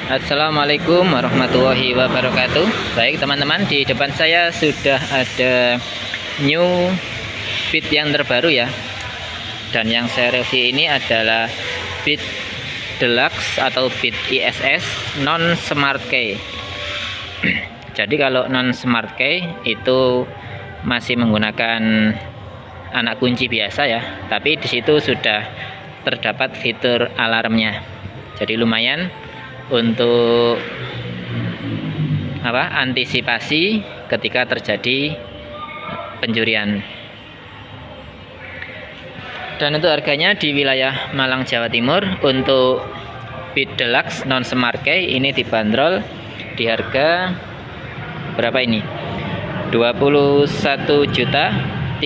Assalamualaikum warahmatullahi wabarakatuh. Baik teman-teman, di depan saya sudah ada new Beat yang terbaru ya. Dan yang saya review ini adalah Beat Deluxe atau Beat ISS non Smart Key. Jadi kalau non Smart Key itu masih menggunakan anak kunci biasa ya, tapi di situ sudah terdapat fitur alarmnya. Jadi lumayan untuk antisipasi ketika terjadi pencurian. Dan untuk harganya di wilayah Malang, Jawa Timur untuk Beat Deluxe non Smart Key ini dibanderol di harga berapa ini? 21.343.000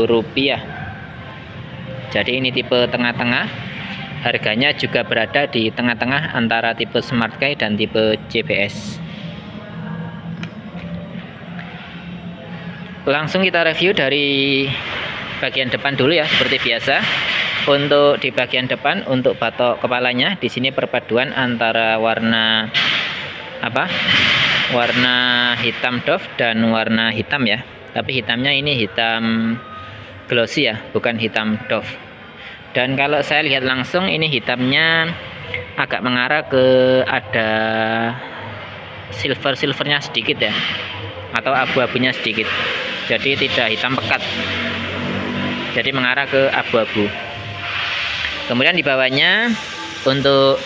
rupiah. Jadi ini tipe tengah-tengah. Harganya juga berada di tengah-tengah antara tipe Smart Key dan tipe JBS. Langsung kita review dari bagian depan dulu ya, seperti biasa. Untuk di bagian depan, untuk batok kepalanya, di sini perpaduan antara warna warna hitam doff dan warna hitam ya. Tapi hitamnya ini hitam glossy ya, bukan hitam doff. Dan kalau saya lihat langsung, ini hitamnya agak mengarah ke ada silvernya sedikit ya, atau abu-abunya sedikit. Jadi tidak hitam pekat, jadi mengarah ke abu-abu. Kemudian di bawahnya untuk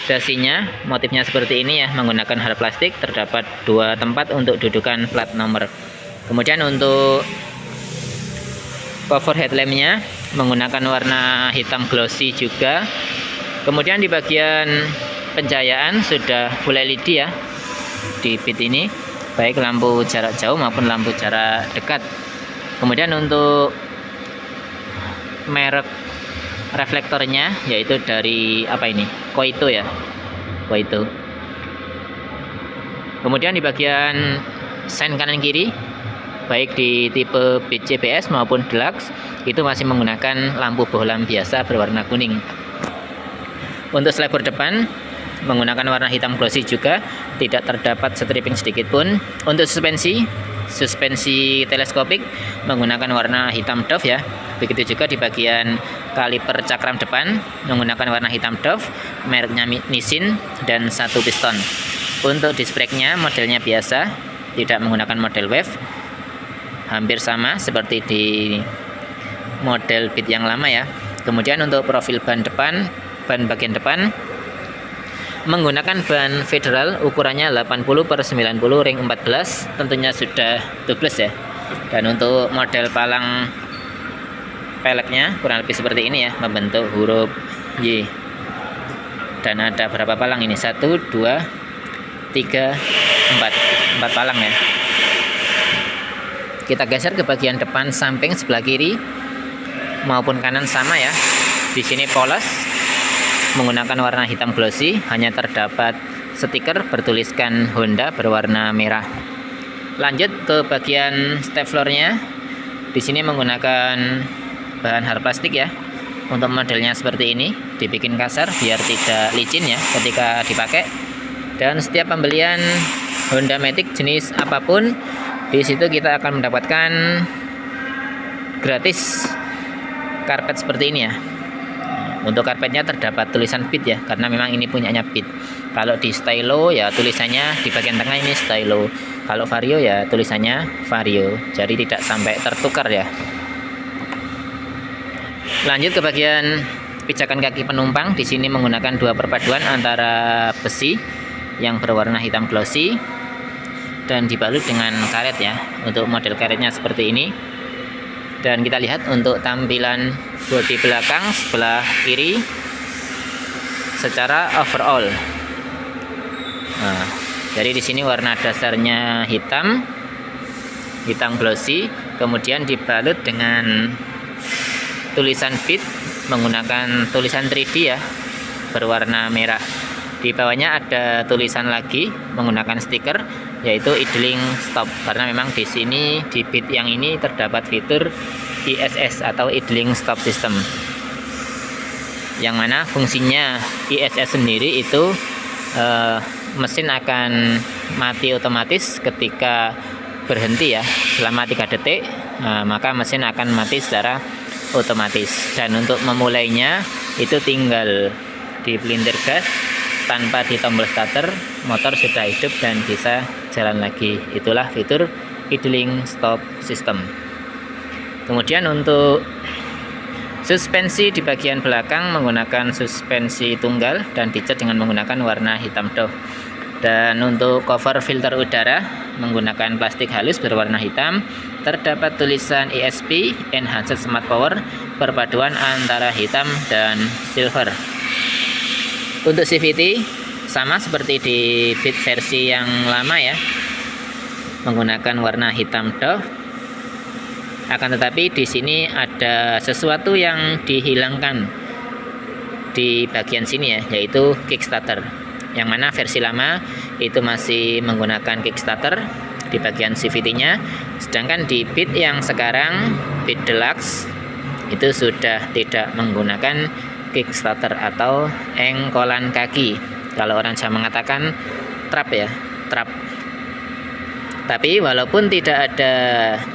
dasinya motifnya seperti ini ya, menggunakan hard plastik. Terdapat dua tempat untuk dudukan plat nomor. Kemudian untuk cover headlampnya menggunakan warna hitam glossy juga. Kemudian di bagian pencahayaan sudah full LED ya di Beat ini, baik lampu jarak jauh maupun lampu jarak dekat. Kemudian untuk merek reflektornya yaitu dari Koito ya, Koito. Kemudian di bagian sen kanan kiri, baik di tipe Beat JBS maupun Deluxe, itu masih menggunakan lampu bohlam biasa berwarna kuning. Untuk slider depan menggunakan warna hitam glossy juga, tidak terdapat stripping sedikit pun. Untuk suspensi teleskopik menggunakan warna hitam doff ya. Begitu juga di bagian kaliper cakram depan menggunakan warna hitam doff, mereknya Nissin, dan satu piston. Untuk disc brake-nya modelnya biasa, tidak menggunakan model wave, hampir sama seperti di model Beat yang lama ya. Kemudian untuk profil ban bagian depan menggunakan ban Federal, ukurannya 80/90 ring 14, tentunya sudah tubeless ya. Dan untuk model palang peleknya kurang lebih seperti ini ya, membentuk huruf Y. Dan ada berapa palang ini? 1, 2, 3, 4 palang ya. Kita geser ke bagian depan samping sebelah kiri maupun kanan sama ya. Di sini polos menggunakan warna hitam glossy, hanya terdapat stiker bertuliskan Honda berwarna merah. Lanjut ke bagian step floor-nya. Di sini menggunakan bahan hard plastik ya. Untuk modelnya seperti ini, dibikin kasar biar tidak licin ya ketika dipakai. Dan setiap pembelian Honda Matic jenis apapun, di situ kita akan mendapatkan gratis karpet seperti ini ya. Untuk karpetnya terdapat tulisan Beat ya, karena memang ini punyanya Beat. Kalau di Stylo ya tulisannya di bagian tengah ini Stylo. Kalau Vario ya tulisannya Vario. Jadi tidak sampai tertukar ya. Lanjut ke bagian pijakan kaki penumpang. Di sini menggunakan dua perpaduan antara besi yang berwarna hitam glossy dan dibalut dengan karet ya. Untuk model karetnya seperti ini. Dan kita lihat untuk tampilan bodi belakang sebelah kiri secara overall. Nah, jadi di sini warna dasarnya hitam glossy, kemudian dibalut dengan tulisan Beat menggunakan tulisan 3D ya, berwarna merah. Di bawahnya ada tulisan lagi menggunakan stiker, yaitu idling stop, karena memang di sini di Beat yang ini terdapat fitur ISS atau idling stop system. yang mana fungsinya ISS sendiri itu mesin akan mati otomatis ketika berhenti ya, selama 3 detik maka mesin akan mati secara otomatis. Dan untuk memulainya itu tinggal di pelintir gas tanpa di tombol starter, motor sudah hidup dan bisa jalan lagi. Itulah fitur idling stop system. Kemudian untuk suspensi di bagian belakang menggunakan suspensi tunggal dan dicat dengan menggunakan warna hitam doff. Dan untuk cover filter udara menggunakan plastik halus berwarna hitam. Terdapat tulisan ESP Enhanced Smart Power, perpaduan antara hitam dan silver. Untuk CVT sama seperti di Beat versi yang lama ya, menggunakan warna hitam doff. Akan tetapi di sini ada sesuatu yang dihilangkan di bagian sini ya, yaitu kickstarter. Yang mana versi lama itu masih menggunakan kickstarter di bagian CVT-nya, sedangkan di Beat yang sekarang, Beat Deluxe, itu sudah tidak menggunakan kickstarter atau engkolan kaki. Kalau orang Jawa mengatakan trap ya, trap. Tapi walaupun tidak ada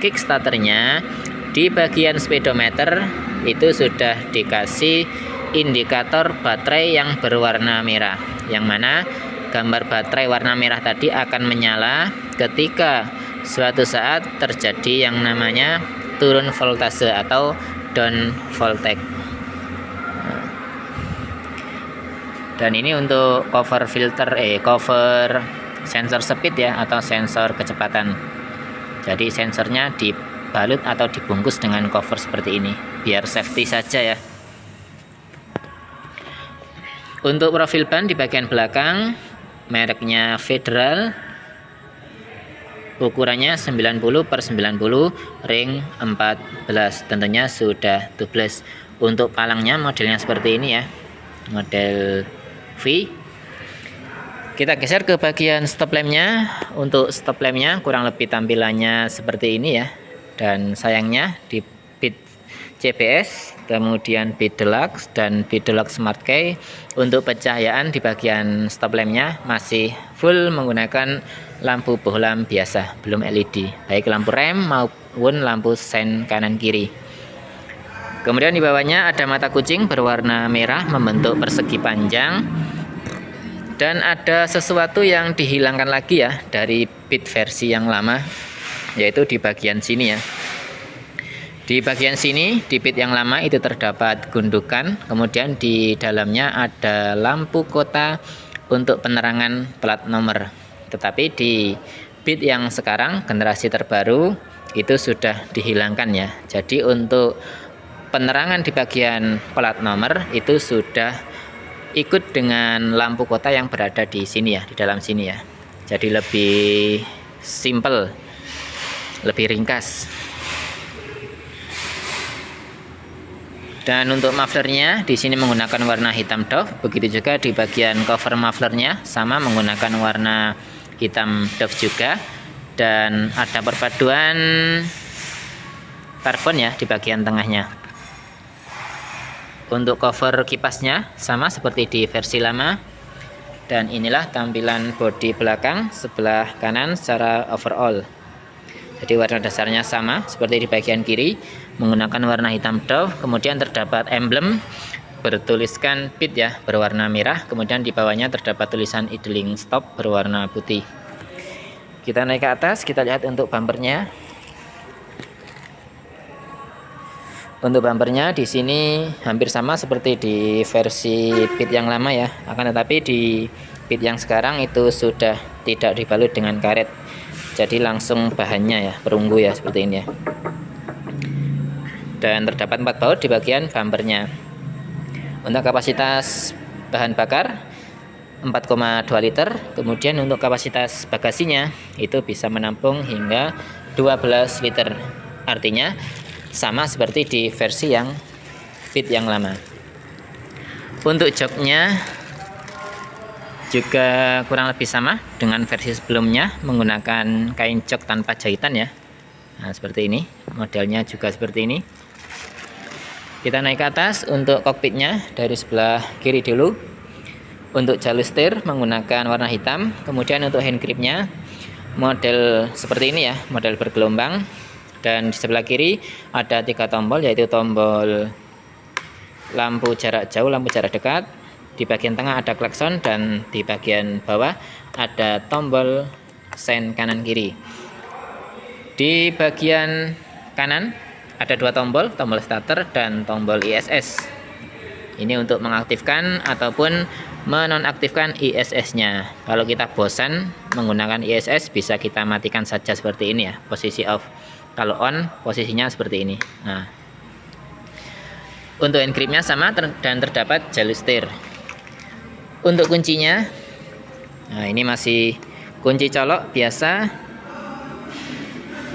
kickstarternya, di bagian speedometer itu sudah dikasih indikator baterai yang berwarna merah, yang mana gambar baterai warna merah tadi akan menyala ketika suatu saat terjadi yang namanya turun voltase atau down voltage. Dan ini untuk cover sensor speed ya, atau sensor kecepatan. Jadi sensornya dibalut atau dibungkus dengan cover seperti ini biar safety saja ya. Untuk profil ban di bagian belakang mereknya Federal, ukurannya 90/90, ring 14, tentunya sudah tubeless. Untuk palangnya modelnya seperti ini ya, model V. Kita geser ke bagian stop lampnya. Untuk stop lampnya kurang lebih tampilannya seperti ini ya, dan sayangnya di Beat CBS, kemudian Beat Deluxe dan Beat Deluxe Smart Key, untuk pencahayaan di bagian stop lampnya masih full menggunakan lampu bohlam biasa, belum LED, baik lampu rem maupun lampu sein kanan kiri. Kemudian di bawahnya ada mata kucing berwarna merah membentuk persegi panjang, dan ada sesuatu yang dihilangkan lagi ya dari Beat versi yang lama, yaitu di bagian sini ya. Di bagian sini di Beat yang lama itu terdapat gundukan, kemudian di dalamnya ada lampu kota untuk penerangan plat nomor. Tetapi di Beat yang sekarang generasi terbaru itu sudah dihilangkan ya. Jadi untuk penerangan di bagian plat nomor itu sudah ikut dengan lampu kota yang berada di sini ya, di dalam sini ya. Jadi lebih simple, lebih ringkas. Dan untuk mufflernya di sini menggunakan warna hitam doff, begitu juga di bagian cover mufflernya sama menggunakan warna hitam doff juga, dan ada perpaduan karbon ya di bagian tengahnya. Untuk cover kipasnya sama seperti di versi lama, dan inilah tampilan bodi belakang sebelah kanan secara overall. Jadi warna dasarnya sama seperti di bagian kiri, menggunakan warna hitam doff, kemudian terdapat emblem bertuliskan Beat ya, berwarna merah, kemudian di bawahnya terdapat tulisan idling stop berwarna putih. Kita naik ke atas, kita lihat untuk bumpernya. Untuk bumpernya di sini hampir sama seperti di versi Beat yang lama ya, akan tetapi di Beat yang sekarang itu sudah tidak dibalut dengan karet, jadi langsung bahannya ya, perunggu ya, seperti ini ya. Dan terdapat 4 baut di bagian bumpernya. Untuk kapasitas bahan bakar 4,2 liter, kemudian untuk kapasitas bagasinya itu bisa menampung hingga 12 liter. Artinya sama seperti di versi yang Beat yang lama. Untuk joknya juga kurang lebih sama dengan versi sebelumnya, menggunakan kain jok tanpa jahitan ya. Nah, seperti ini, modelnya juga seperti ini. Kita naik ke atas untuk kokpitnya dari sebelah kiri dulu. Untuk jalur setir menggunakan warna hitam. Kemudian untuk hand gripnya model seperti ini ya, model bergelombang. Dan di sebelah kiri ada 3 tombol, yaitu tombol lampu jarak jauh, lampu jarak dekat. Di bagian tengah ada klakson dan di bagian bawah ada tombol sen kanan kiri. Di bagian kanan ada 2 tombol, tombol starter dan tombol ISS. Ini untuk mengaktifkan ataupun menonaktifkan ISS-nya. Kalau kita bosan menggunakan ISS, bisa kita matikan saja seperti ini ya, posisi off. Kalau on, posisinya seperti ini. Nah, untuk hand gripnya sama dan terdapat jalur setir. Untuk kuncinya, nah ini masih kunci colok biasa.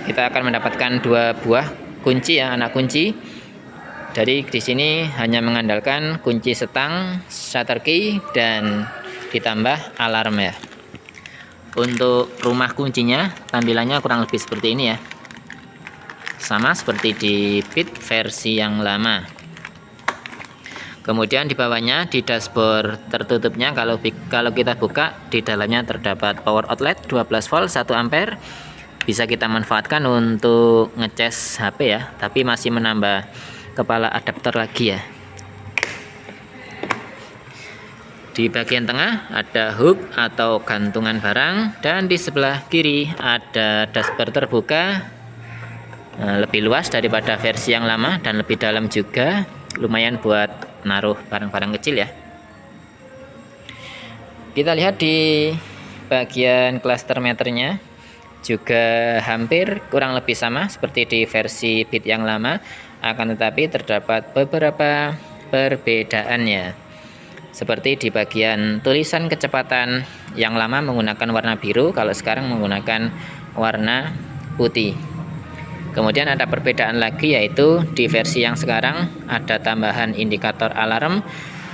Kita akan mendapatkan 2 buah kunci ya, anak kunci. Jadi di sini hanya mengandalkan kunci setang, shutter key, dan ditambah alarm ya. Untuk rumah kuncinya tampilannya kurang lebih seperti ini ya. Sama seperti di Beat versi yang lama. Kemudian di bawahnya di dashboard tertutupnya kalau kita buka, di dalamnya terdapat power outlet 12 volt 1 ampere. Bisa kita manfaatkan untuk ngecas HP ya, tapi masih menambah kepala adaptor lagi ya. Di bagian tengah ada hook atau gantungan barang, dan di sebelah kiri ada dashboard terbuka. Lebih luas daripada versi yang lama dan lebih dalam juga, lumayan buat naruh barang-barang kecil ya. Kita lihat di bagian cluster meternya juga hampir kurang lebih sama seperti di versi Beat yang lama, akan tetapi terdapat beberapa perbedaannya. Seperti di bagian tulisan kecepatan yang lama menggunakan warna biru, kalau sekarang menggunakan warna putih. Kemudian ada perbedaan lagi, yaitu di versi yang sekarang ada tambahan indikator alarm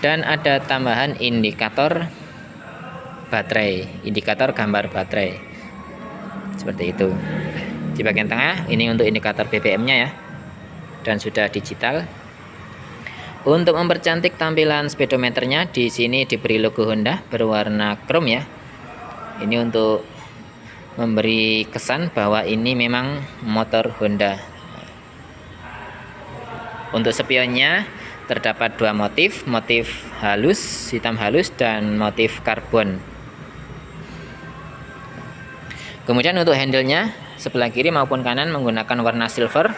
dan ada tambahan indikator baterai, indikator gambar baterai. Seperti itu. Di bagian tengah ini untuk indikator BBM-nya ya, dan sudah digital. Untuk mempercantik tampilan speedometernya, di sini diberi logo Honda berwarna chrome ya. Ini untuk memberi kesan bahwa ini memang motor Honda. Untuk spionnya terdapat 2 motif, motif halus, hitam halus, dan motif karbon. Kemudian untuk handle-nya sebelah kiri maupun kanan menggunakan warna silver.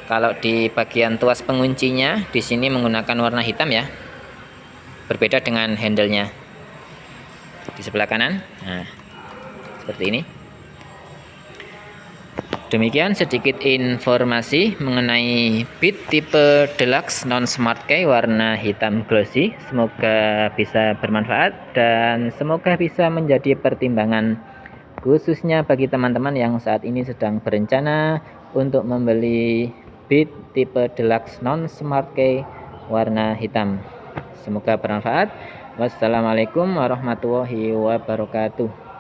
Kalau di bagian tuas penguncinya di sini menggunakan warna hitam ya. Berbeda dengan handle-nya di sebelah kanan. Nah, seperti ini. Demikian sedikit informasi mengenai Beat tipe Deluxe non Smart Key warna hitam glossy. Semoga bisa bermanfaat dan semoga bisa menjadi pertimbangan khususnya bagi teman-teman yang saat ini sedang berencana untuk membeli Beat tipe Deluxe non Smart Key warna hitam. Semoga bermanfaat. Wassalamualaikum warahmatullahi wabarakatuh.